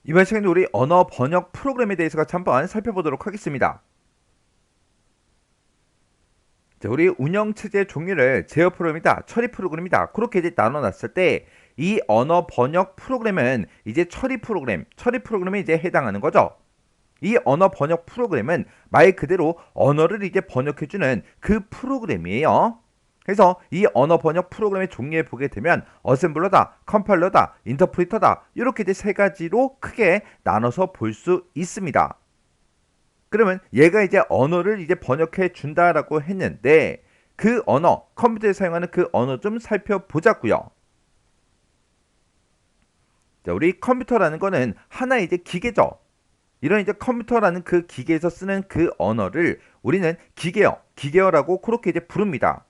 이번 시간에 우리 언어 번역 프로그램에 대해서 같이 한번 살펴보도록 하겠습니다. 자, 우리 운영체제 종류를 제어 프로그램이다, 처리 프로그램이다, 그렇게 이제 나눠놨을 때 이 언어 번역 프로그램은 이제 처리 프로그램에 이제 해당하는 거죠. 이 언어 번역 프로그램은 말 그대로 언어를 이제 번역해주는 그 프로그램이에요. 그래서 이 언어 번역 프로그램의 종류에 보게 되면 어셈블러다, 컴파일러다, 인터프리터다 이렇게 이제 세 가지로 크게 나눠서 볼 수 있습니다. 그러면 얘가 이제 언어를 이제 번역해 준다라고 했는데 그 언어, 컴퓨터에 사용하는 그 언어 좀 살펴보자고요. 자, 우리 컴퓨터라는 거는 하나의 이제 기계죠. 이런 이제 컴퓨터라는 그 기계에서 쓰는 그 언어를 우리는 기계어라고 그렇게 이제 부릅니다.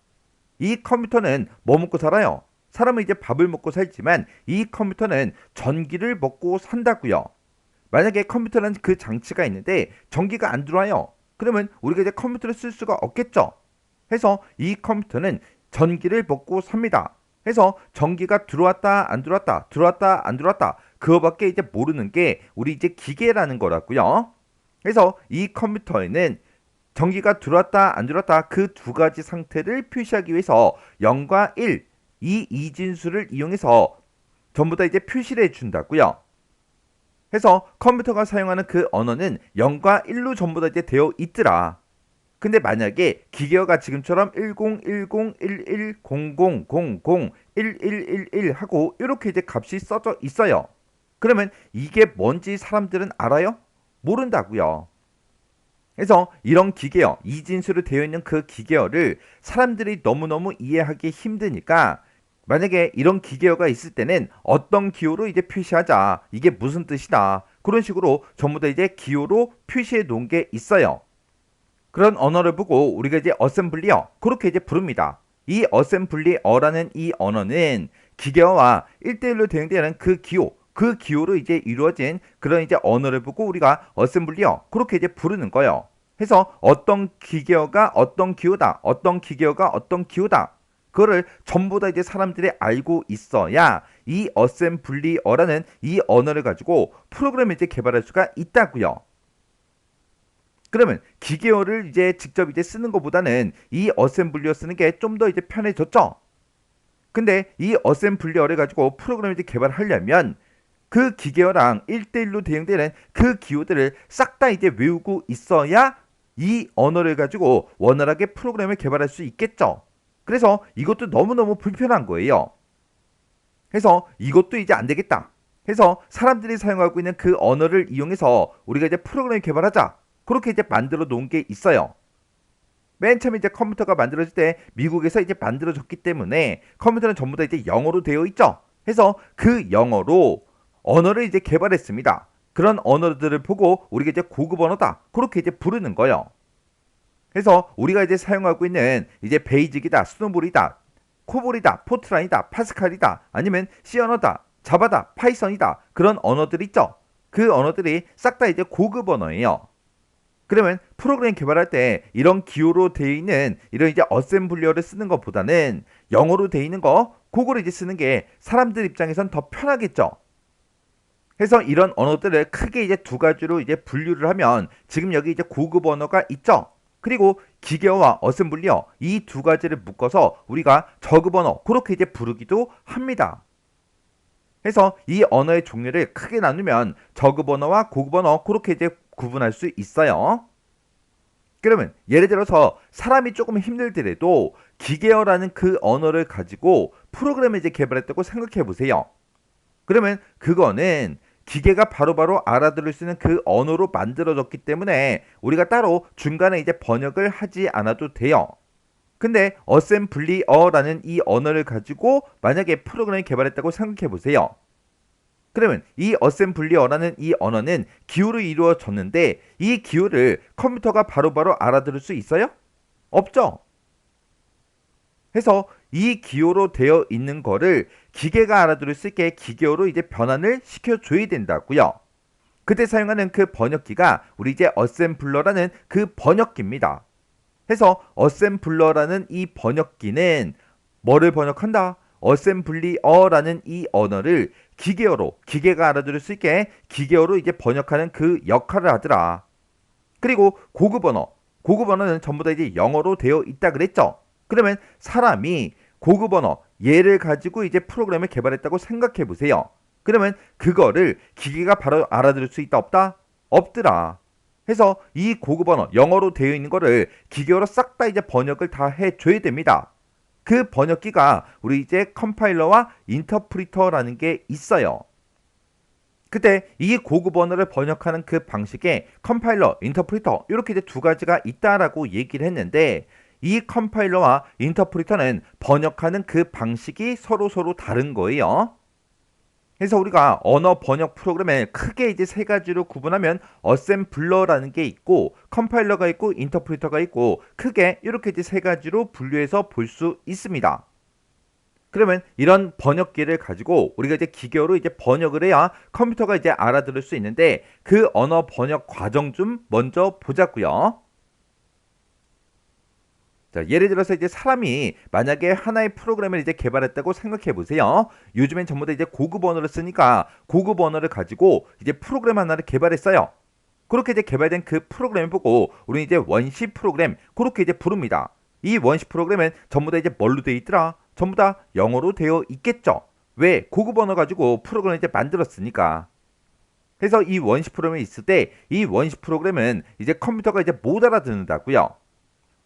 이 컴퓨터는 뭐 먹고 살아요? 사람은 이제 밥을 먹고 살지만 이 컴퓨터는 전기를 먹고 산다고요. 만약에 컴퓨터라는 그 장치가 있는데 전기가 안 들어와요. 그러면 우리가 이제 컴퓨터를 쓸 수가 없겠죠. 해서 이 컴퓨터는 전기를 먹고 삽니다. 해서 전기가 들어왔다 안 들어왔다 들어왔다 안 들어왔다 그거밖에 이제 모르는 게 우리 이제 기계라는 거라고요. 그래서 이 컴퓨터에는 전기가 들어왔다 안 들어왔다 그 두 가지 상태를 표시하기 위해서 0과 1, 이 이진수를 이용해서 전부 다 이제 표시를 해준다고요. 해서 컴퓨터가 사용하는 그 언어는 0과 1로 전부 다 이제 되어 있더라. 근데 만약에 기계어가 지금처럼 10101100001111 하고 이렇게 이제 값이 써져 있어요. 그러면 이게 뭔지 사람들은 알아요? 모른다고요. 그래서 이런 기계어, 이진수로 되어 있는 그 기계어를 사람들이 너무너무 이해하기 힘드니까 만약에 이런 기계어가 있을 때는 어떤 기호로 이제 표시하자. 이게 무슨 뜻이다. 그런 식으로 전부 다 이제 기호로 표시해 놓은 게 있어요. 그런 언어를 보고 우리가 이제 어셈블리어 그렇게 이제 부릅니다. 이 어셈블리어라는 이 언어는 기계어와 1대1로 대응되는 그 기호로 이제 이루어진 그런 이제 언어를 보고 우리가 어셈블리어 그렇게 이제 부르는 거예요. 해서 어떤 기계어가 어떤 기호다, 어떤 기계어가 어떤 기호다. 그거를 전부 다 이제 사람들이 알고 있어야 이 어셈블리어라는 이 언어를 가지고 프로그램을 이제 개발할 수가 있다고요. 그러면 기계어를 이제 직접 이제 쓰는 것보다는 이 어셈블리어 쓰는 게 좀 더 이제 편해졌죠. 근데 이 어셈블리어를 가지고 프로그램을 이제 개발하려면 그 기계어랑 1대1로 대응되는 그 기호들을 싹 다 이제 외우고 있어야 이 언어를 가지고 원활하게 프로그램을 개발할 수 있겠죠. 그래서 이것도 너무너무 불편한 거예요. 그래서 이것도 이제 안 되겠다. 해서 사람들이 사용하고 있는 그 언어를 이용해서 우리가 이제 프로그램을 개발하자. 그렇게 이제 만들어 놓은 게 있어요. 맨 처음에 이제 컴퓨터가 만들어질 때 미국에서 이제 만들어졌기 때문에 컴퓨터는 전부 다 이제 영어로 되어 있죠. 해서 그 영어로 언어를 이제 개발했습니다. 그런 언어들을 보고 우리가 이제 고급 언어다. 그렇게 이제 부르는 거예요. 그래서 우리가 이제 사용하고 있는 이제 베이직이다, 스노볼이다, 코볼이다, 포트란이다, 파스칼이다, 아니면 C 언어다, 자바다, 파이썬이다. 그런 언어들 있죠. 그 언어들이 싹 다 이제 고급 언어예요. 그러면 프로그램 개발할 때 이런 기호로 되어 있는 이런 이제 어셈블리어를 쓰는 것보다는 영어로 되어 있는 거 그거를 이제 쓰는 게 사람들 입장에선 더 편하겠죠. 해서 이런 언어들을 크게 이제 두 가지로 이제 분류를 하면 지금 여기 이제 고급 언어가 있죠. 그리고 기계어와 어셈블리어 이 두 가지를 묶어서 우리가 저급 언어 그렇게 이제 부르기도 합니다. 해서 이 언어의 종류를 크게 나누면 저급 언어와 고급 언어 그렇게 이제 구분할 수 있어요. 그러면 예를 들어서 사람이 조금 힘들더라도 기계어라는 그 언어를 가지고 프로그램을 이제 개발했다고 생각해 보세요. 그러면 그거는 기계가 바로바로 알아들을 수 있는 그 언어로 만들어졌기 때문에 우리가 따로 중간에 이제 번역을 하지 않아도 돼요. 근데 어셈블리어라는 이 언어를 가지고 만약에 프로그램을 개발했다고 생각해 보세요. 그러면 이 어셈블리어라는 이 언어는 기호로 이루어졌는데 이 기호를 컴퓨터가 바로바로 알아들을 수 있어요? 없죠. 해서 이 기호로 되어 있는 거를 기계가 알아들을 수 있게 기계어로 이제 변환을 시켜줘야 된다고요. 그때 사용하는 그 번역기가 우리 이제 어셈블러라는 그 번역기입니다. 해서 어셈블러라는 이 번역기는 뭐를 번역한다? 어셈블리어라는 이 언어를 기계어로, 기계가 알아들을 수 있게 기계어로 이제 번역하는 그 역할을 하더라. 그리고 고급 언어, 고급 언어는 전부 다 이제 영어로 되어 있다 그랬죠. 그러면 사람이 고급 언어 얘를 가지고 이제 프로그램을 개발했다고 생각해 보세요. 그러면 그거를 기계가 바로 알아들을 수 있다 없다? 없더라. 해서 이 고급 언어 영어로 되어 있는 거를 기계어로 싹 다 이제 번역을 다 해줘야 됩니다. 그 번역기가 우리 이제 컴파일러와 인터프리터라는 게 있어요. 그때 이 고급 언어를 번역하는 그 방식에 컴파일러, 인터프리터 이렇게 이제 두 가지가 있다라고 얘기를 했는데 이 컴파일러와 인터프리터는 번역하는 그 방식이 서로 다른 거예요. 그래서 우리가 언어 번역 프로그램을 크게 이제 세 가지로 구분하면 어셈블러라는 게 있고 컴파일러가 있고 인터프리터가 있고 크게 이렇게 이제 세 가지로 분류해서 볼 수 있습니다. 그러면 이런 번역기를 가지고 우리가 이제 기계어로 이제 번역을 해야 컴퓨터가 이제 알아들을 수 있는데 그 언어 번역 과정 좀 먼저 보자고요. 자, 예를 들어서 이제 사람이 만약에 하나의 프로그램을 이제 개발했다고 생각해 보세요. 요즘엔 전부 다 이제 고급 언어를 쓰니까 고급 언어를 가지고 이제 프로그램 하나를 개발했어요. 그렇게 이제 개발된 그 프로그램을 보고 우리는 이제 원시 프로그램 그렇게 이제 부릅니다. 이 원시 프로그램은 전부 다 이제 뭘로 되어 있더라? 전부 다 영어로 되어 있겠죠. 왜? 고급 언어 가지고 프로그램을 이제 만들었으니까. 그래서 이 원시 프로그램이 있을 때 이 원시 프로그램은 이제 컴퓨터가 이제 못 알아듣는다고요.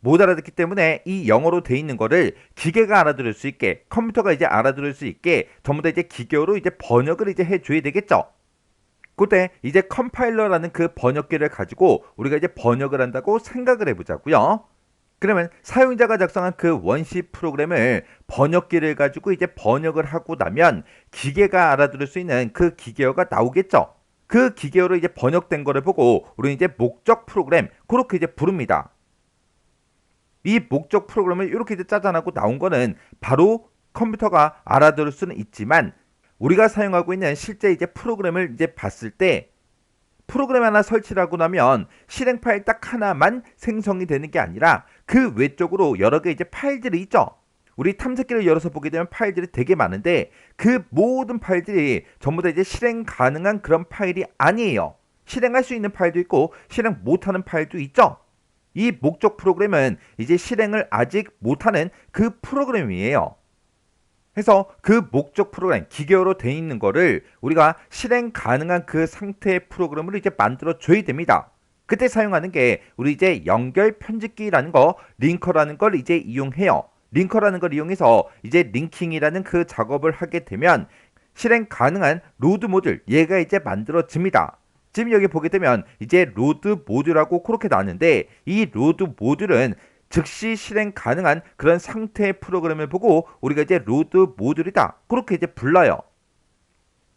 못 알아듣기 때문에 이 영어로 돼 있는 거를 기계가 알아들을 수 있게 컴퓨터가 이제 알아들을 수 있게 전부 다 이제 기계어로 이제 번역을 이제 해줘야 되겠죠. 그때 이제 컴파일러라는 그 번역기를 가지고 우리가 이제 번역을 한다고 생각을 해보자고요. 그러면 사용자가 작성한 그 원시 프로그램을 번역기를 가지고 이제 번역을 하고 나면 기계가 알아들을 수 있는 그 기계어가 나오겠죠. 그 기계어로 이제 번역된 거를 보고 우리는 이제 목적 프로그램 그렇게 이제 부릅니다. 이 목적 프로그램을 이렇게 이제 짜잔하고 나온 거는 바로 컴퓨터가 알아들을 수는 있지만 우리가 사용하고 있는 실제 이제 프로그램을 이제 봤을 때 프로그램 하나 설치를 하고 나면 실행 파일 딱 하나만 생성이 되는 게 아니라 그 외적으로 여러 개 이제 파일들이 있죠. 우리 탐색기를 열어서 보게 되면 파일들이 되게 많은데 그 모든 파일들이 전부 다 이제 실행 가능한 그런 파일이 아니에요. 실행할 수 있는 파일도 있고 실행 못하는 파일도 있죠. 이 목적 프로그램은 이제 실행을 아직 못하는 그 프로그램이에요. 그래서 그 목적 프로그램, 기계어로 되어 있는 거를 우리가 실행 가능한 그 상태의 프로그램을 이제 만들어 줘야 됩니다. 그때 사용하는 게 우리 이제 연결 편집기라는 거, 링커라는 걸 이제 이용해요. 링커라는 걸 이용해서 이제 링킹이라는 그 작업을 하게 되면 실행 가능한 로드 모듈, 얘가 이제 만들어집니다. 지금 여기 보게 되면 이제 로드 모듈하고 그렇게 나왔는데 이 로드 모듈은 즉시 실행 가능한 그런 상태의 프로그램을 보고 우리가 이제 로드 모듈이다 그렇게 이제 불러요.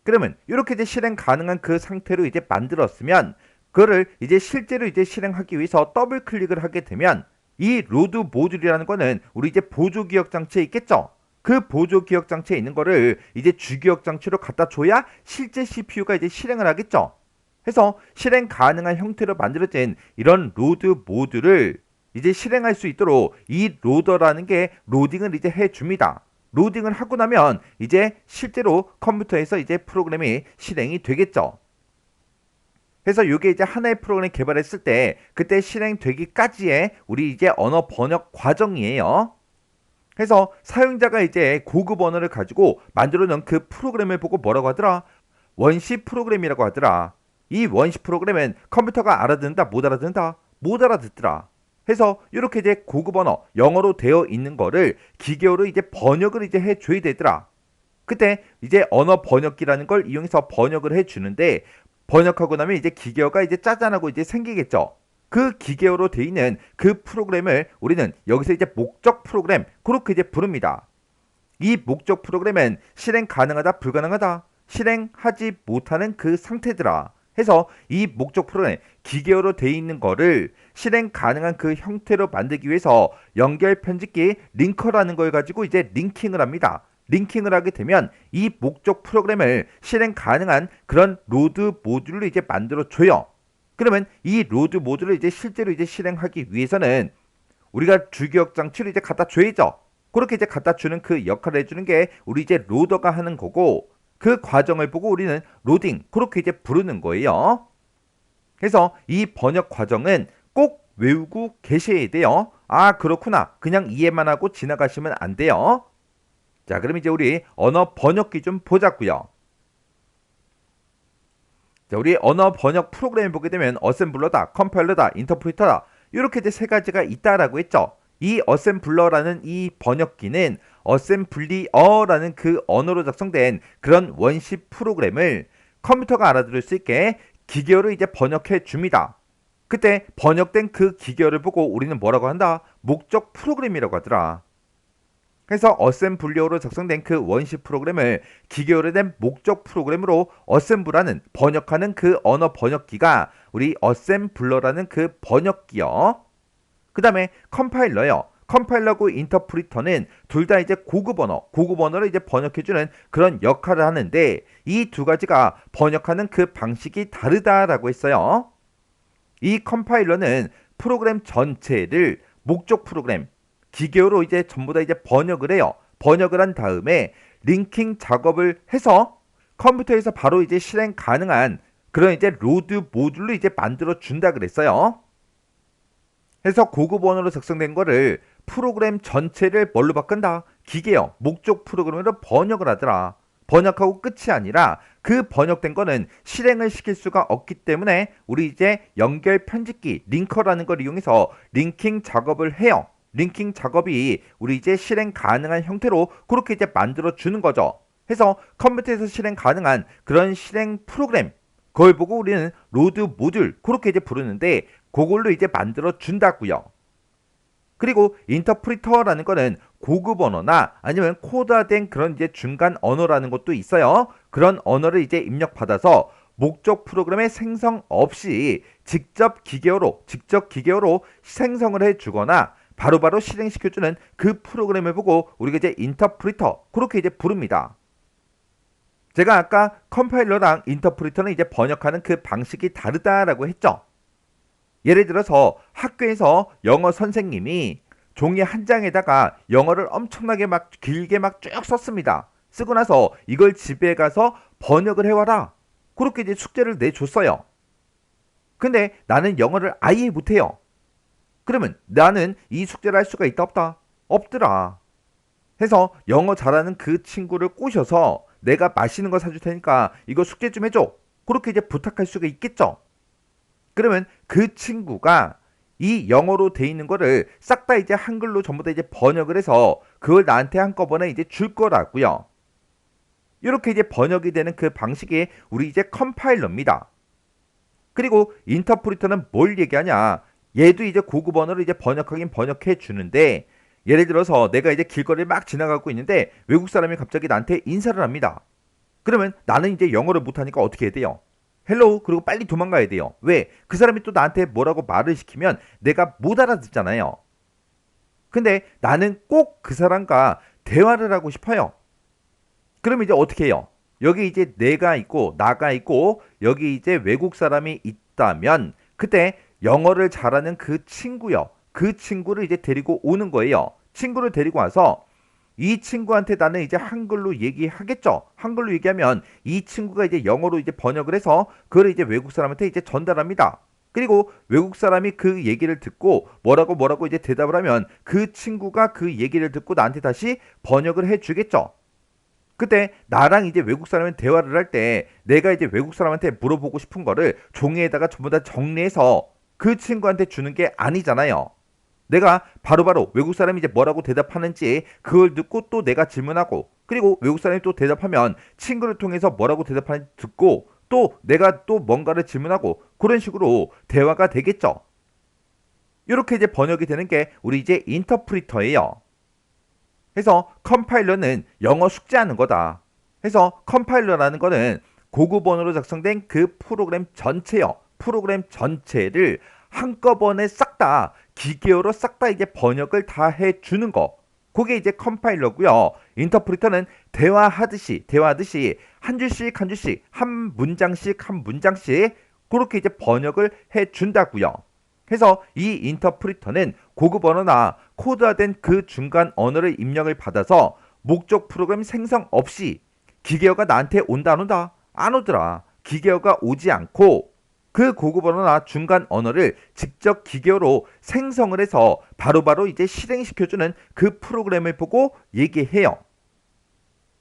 그러면 이렇게 이제 실행 가능한 그 상태로 이제 만들었으면 그거를 이제 실제로 이제 실행하기 위해서 더블 클릭을 하게 되면 이 로드 모듈이라는 거는 우리 이제 보조 기억 장치에 있겠죠. 그 보조 기억 장치에 있는 거를 이제 주기억 장치로 갖다 줘야 실제 CPU가 이제 실행을 하겠죠. 해서 실행 가능한 형태로 만들어진 이런 로드 모듈을 이제 실행할 수 있도록 이 로더라는 게 로딩을 이제 해줍니다. 로딩을 하고 나면 이제 실제로 컴퓨터에서 이제 프로그램이 실행이 되겠죠. 그래서 이게 이제 하나의 프로그램 개발했을 때 그때 실행되기까지의 우리 이제 언어 번역 과정이에요. 그래서 사용자가 이제 고급 언어를 가지고 만들어 놓은 그 프로그램을 보고 뭐라고 하더라? 원시 프로그램이라고 하더라. 이 원시 프로그램은 컴퓨터가 알아듣는다, 못 알아듣는다, 못 알아듣더라. 해서 이렇게 이제 고급 언어, 영어로 되어 있는 거를 기계어로 이제 번역을 이제 해줘야 되더라. 그때 이제 언어 번역기라는 걸 이용해서 번역을 해주는데 번역하고 나면 이제 기계어가 이제 짜잔하고 이제 생기겠죠. 그 기계어로 되어 있는 그 프로그램을 우리는 여기서 이제 목적 프로그램 그렇게 이제 부릅니다. 이 목적 프로그램은 실행 가능하다, 불가능하다, 실행하지 못하는 그 상태더라. 해서 이 목적 프로그램 기계어로 되어 있는 거를 실행 가능한 그 형태로 만들기 위해서 연결 편집기 링커라는 걸 가지고 이제 링킹을 합니다. 링킹을 하게 되면 이 목적 프로그램을 실행 가능한 그런 로드 모듈로 이제 만들어 줘요. 그러면 이 로드 모듈을 이제 실제로 이제 실행하기 위해서는 우리가 주기억 장치를 이제 갖다 줘야죠. 그렇게 이제 갖다 주는 그 역할을 해주는 게 우리 이제 로더가 하는 거고, 그 과정을 보고 우리는 로딩 그렇게 이제 부르는 거예요. 그래서 이 번역 과정은 꼭 외우고 계셔야 돼요. 아, 그렇구나. 그냥 이해만 하고 지나가시면 안 돼요. 자, 그럼 이제 우리 언어 번역기 좀 보자고요. 자, 우리 언어 번역 프로그램을 보게 되면 어셈블러다, 컴파일러다, 인터프리터다 이렇게 이제 세 가지가 있다라고 했죠. 이 어셈블러라는 이 번역기는 어셈블리어라는 그 언어로 작성된 그런 원시 프로그램을 컴퓨터가 알아들을 수 있게 기계어로 이제 번역해 줍니다. 그때 번역된 그 기계어를 보고 우리는 뭐라고 한다? 목적 프로그램이라고 하더라. 그래서 어셈블리어로 작성된 그 원시 프로그램을 기계어로 된 목적 프로그램으로 어셈블하는 번역하는 그 언어 번역기가 우리 어셈블러라는 그 번역기요. 그 다음에 컴파일러요. 컴파일러고 인터프리터는 둘 다 이제 고급 언어를 이제 번역해주는 그런 역할을 하는데 이 두 가지가 번역하는 그 방식이 다르다라고 했어요. 이 컴파일러는 프로그램 전체를 목적 프로그램, 기계어로 이제 전부 다 이제 번역을 해요. 번역을 한 다음에 링킹 작업을 해서 컴퓨터에서 바로 이제 실행 가능한 그런 이제 로드 모듈로 이제 만들어 준다 그랬어요. 해서 고급 언어로 작성된 거를 프로그램 전체를 뭘로 바꾼다? 기계어, 목적 프로그램으로 번역을 하더라. 번역하고 끝이 아니라 그 번역된 거는 실행을 시킬 수가 없기 때문에 우리 이제 연결 편집기, 링커라는 걸 이용해서 링킹 작업을 해요. 링킹 작업이 우리 이제 실행 가능한 형태로 그렇게 이제 만들어 주는 거죠. 해서 컴퓨터에서 실행 가능한 그런 실행 프로그램, 그걸 보고 우리는 로드 모듈 그렇게 이제 부르는데 그걸로 이제 만들어 준다고요. 그리고 인터프리터라는 거는 고급 언어나 아니면 코드화된 그런 이제 중간 언어라는 것도 있어요. 그런 언어를 이제 입력받아서 목적 프로그램의 생성 없이 직접 기계어로 생성을 해주거나 바로바로 실행시켜주는 그 프로그램을 보고 우리가 이제 인터프리터 그렇게 이제 부릅니다. 제가 아까 컴파일러랑 인터프리터는 이제 번역하는 그 방식이 다르다라고 했죠. 예를 들어서 학교에서 영어 선생님이 종이 한 장에다가 영어를 엄청나게 막 길게 막 쭉 썼습니다. 쓰고 나서 이걸 집에 가서 번역을 해와라. 그렇게 이제 숙제를 내줬어요. 근데 나는 영어를 아예 못해요. 그러면 나는 이 숙제를 할 수가 있다 없다? 없더라. 해서 영어 잘하는 그 친구를 꼬셔서 내가 맛있는 거 사줄 테니까 이거 숙제 좀 해줘. 그렇게 이제 부탁할 수가 있겠죠. 그러면 그 친구가 이 영어로 돼 있는 거를 싹 다 이제 한글로 전부 다 이제 번역을 해서 그걸 나한테 한꺼번에 이제 줄 거라고요. 이렇게 이제 번역이 되는 그 방식이 우리 이제 컴파일러입니다. 그리고 인터프리터는 뭘 얘기하냐? 얘도 이제 고급 언어를 이제 번역하긴 번역해 주는데 예를 들어서 내가 이제 길거리를 막 지나가고 있는데 외국 사람이 갑자기 나한테 인사를 합니다. 그러면 나는 이제 영어를 못하니까 어떻게 해야 돼요? 헬로우 그리고 빨리 도망가야 돼요. 왜? 그 사람이 또 나한테 뭐라고 말을 시키면 내가 못 알아듣잖아요. 근데 나는 꼭 그 사람과 대화를 하고 싶어요. 그럼 이제 어떻게 해요? 여기 이제 내가 있고 나가 있고 여기 이제 외국 사람이 있다면 그때 영어를 잘하는 그 친구요. 그 친구를 이제 데리고 오는 거예요. 친구를 데리고 와서 이 친구한테 나는 이제 한글로 얘기하겠죠. 한글로 얘기하면 이 친구가 이제 영어로 이제 번역을 해서 그걸 이제 외국 사람한테 이제 전달합니다. 그리고 외국 사람이 그 얘기를 듣고 뭐라고 이제 대답을 하면 그 친구가 그 얘기를 듣고 나한테 다시 번역을 해 주겠죠. 그때 나랑 이제 외국 사람이 대화를 할 때 내가 이제 외국 사람한테 물어보고 싶은 거를 종이에다가 전부 다 정리해서 그 친구한테 주는 게 아니잖아요. 내가 바로바로 외국 사람이 이제 뭐라고 대답하는지 그걸 듣고 또 내가 질문하고 그리고 외국 사람이 또 대답하면 친구를 통해서 뭐라고 대답하는지 듣고 또 내가 또 뭔가를 질문하고 그런 식으로 대화가 되겠죠. 이렇게 이제 번역이 되는 게 우리 이제 인터프리터예요. 해서 컴파일러는 영어 숙제하는 거다. 해서 컴파일러라는 거는 고급 언어로 작성된 그 프로그램 전체요. 프로그램 전체를 한꺼번에 싹 다 기계어로 싹 다 이제 번역을 다 해주는 거. 그게 이제 컴파일러고요. 인터프리터는 대화하듯이 한 줄씩 한 줄씩 한 문장씩 그렇게 이제 번역을 해준다고요. 해서 이 인터프리터는 고급 언어나 코드화된 그 중간 언어를 입력을 받아서 목적 프로그램 생성 없이 기계어가 나한테 온다 안 온다? 안 오더라. 기계어가 오지 않고 그 고급 언어나 중간 언어를 직접 기계어로 생성을 해서 바로바로 이제 실행시켜주는 그 프로그램을 보고 얘기해요.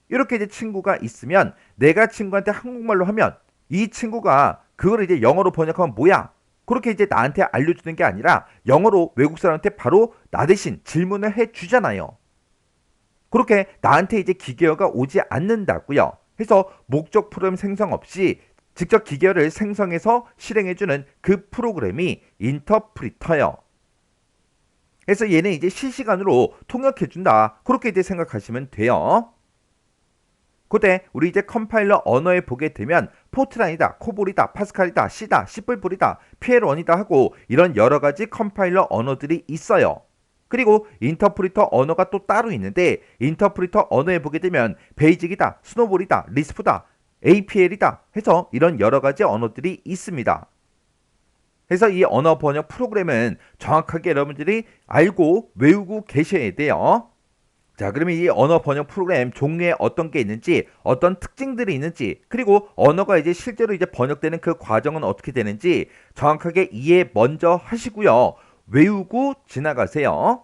이렇게 이제 친구가 있으면 내가 친구한테 한국말로 하면 이 친구가 그걸 이제 영어로 번역하면 뭐야? 그렇게 이제 나한테 알려주는 게 아니라 영어로 외국 사람한테 바로 나 대신 질문을 해주잖아요. 그렇게 나한테 이제 기계어가 오지 않는다고요. 해서 목적 프로그램 생성 없이 직접 기계어를 생성해서 실행해주는 그 프로그램이 인터프리터예요. 그래서 얘는 이제 실시간으로 통역해준다. 그렇게 이제 생각하시면 돼요. 그때 우리 이제 컴파일러 언어에 보게 되면 포트란이다, 코볼이다, 파스칼이다, C다, C++이다, PL1이다 하고 이런 여러 가지 컴파일러 언어들이 있어요. 그리고 인터프리터 언어가 또 따로 있는데 인터프리터 언어에 보게 되면 베이직이다, 스노볼이다, 리스프다, APL이다 해서 이런 여러 가지 언어들이 있습니다. 그래서 이 언어 번역 프로그램은 정확하게 여러분들이 알고 외우고 계셔야 돼요. 자, 그러면 이 언어 번역 프로그램 종류에 어떤 게 있는지, 어떤 특징들이 있는지, 그리고 언어가 이제 실제로 이제 번역되는 그 과정은 어떻게 되는지 정확하게 이해 먼저 하시고요. 외우고 지나가세요.